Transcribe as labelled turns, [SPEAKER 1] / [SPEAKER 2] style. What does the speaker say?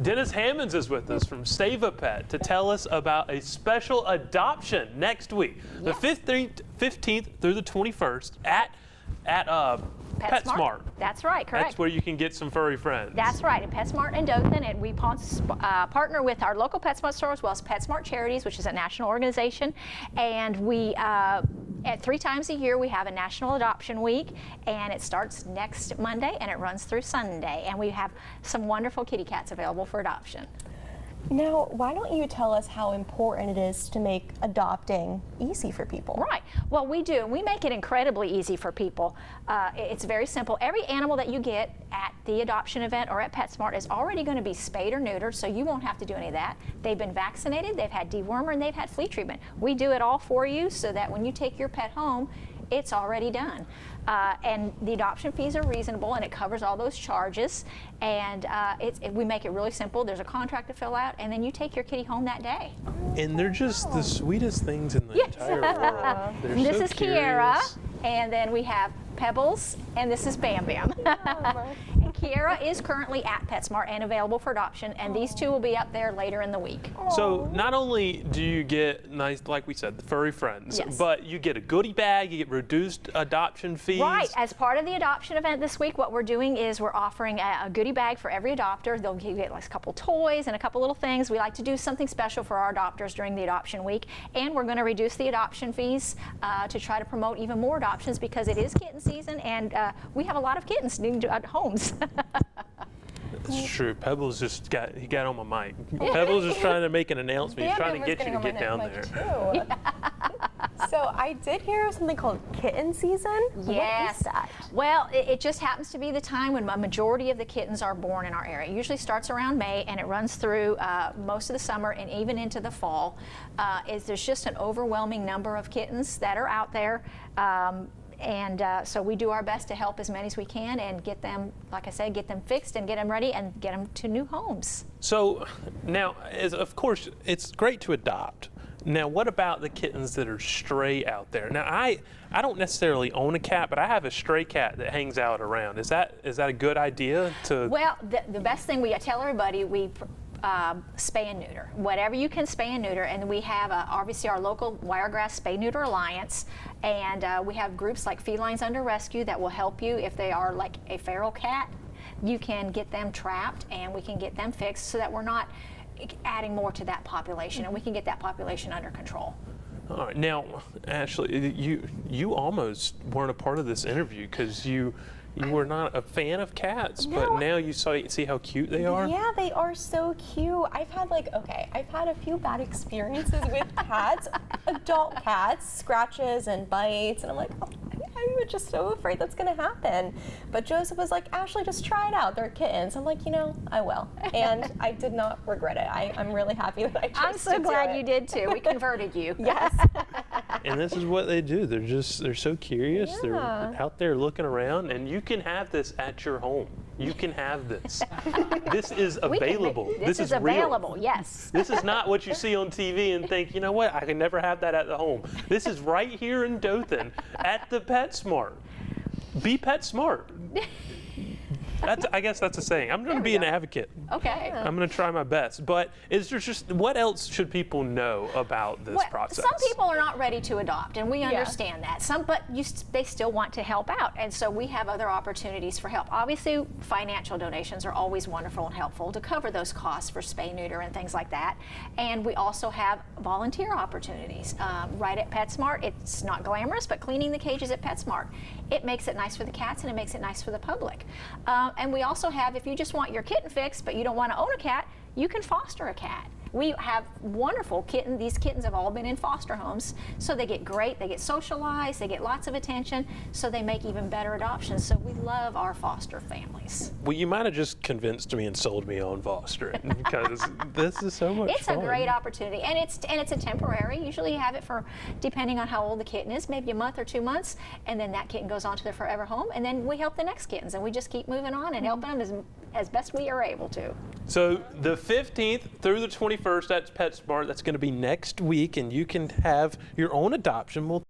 [SPEAKER 1] Dennis Hammonds is with us from Save a Pet to tell us about a special adoption next week, the 15th through the 21st at PetSmart.
[SPEAKER 2] That's right, correct.
[SPEAKER 1] That's where you can get some furry friends.
[SPEAKER 2] That's right, at PetSmart in Dothan, and we partner with our local PetSmart store as well as PetSmart Charities, which is a national organization, and we at 3 times a year we have a National Adoption Week, and it starts next Monday and it runs through Sunday, and we have some wonderful kitty cats available for adoption.
[SPEAKER 3] Now, why don't you tell us how important it is to make adopting easy for people?
[SPEAKER 2] Right. Well, we do. We make it incredibly easy for people. It's very simple. Every animal that you get at the adoption event or at PetSmart is already going to be spayed or neutered, so you won't have to do any of that. They've been vaccinated, they've had dewormer, and they've had flea treatment. We do it all for you so that when you take your pet home, it's already done. And the adoption fees are reasonable, and it covers all those charges. And we make it really simple. There's a contract to fill out, and then you take your kitty home that day.
[SPEAKER 1] And they're just the sweetest things in the entire world. They're
[SPEAKER 2] This
[SPEAKER 1] so
[SPEAKER 2] is
[SPEAKER 1] curious.
[SPEAKER 2] Kiera, and then we have Pebbles, and this is Bam Bam. And Kiera is currently at PetSmart and available for adoption, and these two will be up there later in the week.
[SPEAKER 1] So not only do you get nice, like we said, the furry friends,
[SPEAKER 2] Yes.
[SPEAKER 1] but you get a goodie bag, you get reduced adoption fees.
[SPEAKER 2] Right. As part of the adoption event this week, what we're doing is we're offering a goodie bag for every adopter. They'll get like a couple toys and a couple little things. We like to do something special for our adopters during the adoption week, and we're going to reduce the adoption fees to try to promote even more adoptions because it is kitten season, and we have a lot of kittens needing homes.
[SPEAKER 1] That's true. Pebbles just got on my mic. Pebbles is trying to make an announcement. He's trying to get you to get down there.
[SPEAKER 3] So I did hear of something called kitten season.
[SPEAKER 2] Yes.
[SPEAKER 3] What is that?
[SPEAKER 2] Well, it just happens to be the time when a majority of the kittens are born in our area. It usually starts around May, and it runs through most of the summer and even into the fall. There's just an overwhelming number of kittens that are out there. So we do our best to help as many as we can and get them, like I said, get them fixed and get them ready and get them to new homes.
[SPEAKER 1] So now, of course, it's great to adopt. Now, what about the kittens that are stray out there? Now, I don't necessarily own a cat, but I have a stray cat that hangs out around. Is that a good idea to?
[SPEAKER 2] Well, the best thing we tell everybody, we spay and neuter. Whatever you can spay and neuter, and we have obviously our local Wiregrass Spay Neuter Alliance, and we have groups like Felines Under Rescue that will help you if they are like a feral cat. You can get them trapped, and we can get them fixed so that we're not adding more to that population, and we can get that population under control.
[SPEAKER 1] All right. Now, Ashley, you almost weren't a part of this interview because you were not a fan of cats,
[SPEAKER 3] No.
[SPEAKER 1] but now you see how cute they are?
[SPEAKER 3] Yeah, they are so cute. I've had a few bad experiences with cats, adult cats, scratches and bites, and I'm like, oh, I'm just so afraid that's gonna happen. But Joseph was like, Ashley, just try it out. They're kittens. I'm like, I will. And I did not regret it. I'm really happy that I chose
[SPEAKER 2] I'm so glad you did too. We converted you.
[SPEAKER 3] Yes.
[SPEAKER 1] And this is what they do. They're so curious.
[SPEAKER 3] Yeah.
[SPEAKER 1] They're out there looking around, and you can have this at your home. You can have this. This is available.
[SPEAKER 2] This is available,
[SPEAKER 1] real.
[SPEAKER 2] yes.
[SPEAKER 1] This is not what you see on TV and think, you know what, I can never have that at the home. This is right here in Dothan at the PetSmart. Be PetSmart. I guess that's a saying. I'm going to be an advocate.
[SPEAKER 2] Okay.
[SPEAKER 1] I'm going to try my best. But is there just, what else should people know about this process?
[SPEAKER 2] Some people are not ready to adopt, and we understand that. But they still want to help out, and so we have other opportunities for help. Obviously, financial donations are always wonderful and helpful to cover those costs for spay, neuter, and things like that. And we also have volunteer opportunities right at PetSmart. It's not glamorous, but cleaning the cages at PetSmart, it makes it nice for the cats and it makes it nice for the public. And we also have, if you just want your kitten fixed, but you don't want to own a cat, you can foster a cat. We have wonderful kittens. These kittens have all been in foster homes, so they get great, they get socialized, they get lots of attention, so they make even better adoptions. So we love our foster families.
[SPEAKER 1] Well, you might have just convinced me and sold me on fostering because this is so much fun.
[SPEAKER 2] It's a great opportunity, and it's a temporary. Usually you have it for, depending on how old the kitten is, maybe a month or 2 months, and then that kitten goes on to their forever home, and then we help the next kittens, and we just keep moving on and helping them as best we are able to.
[SPEAKER 1] So the 15th through the 21st at PetSmart, that's going to be next week, and you can have your own adoption. We'll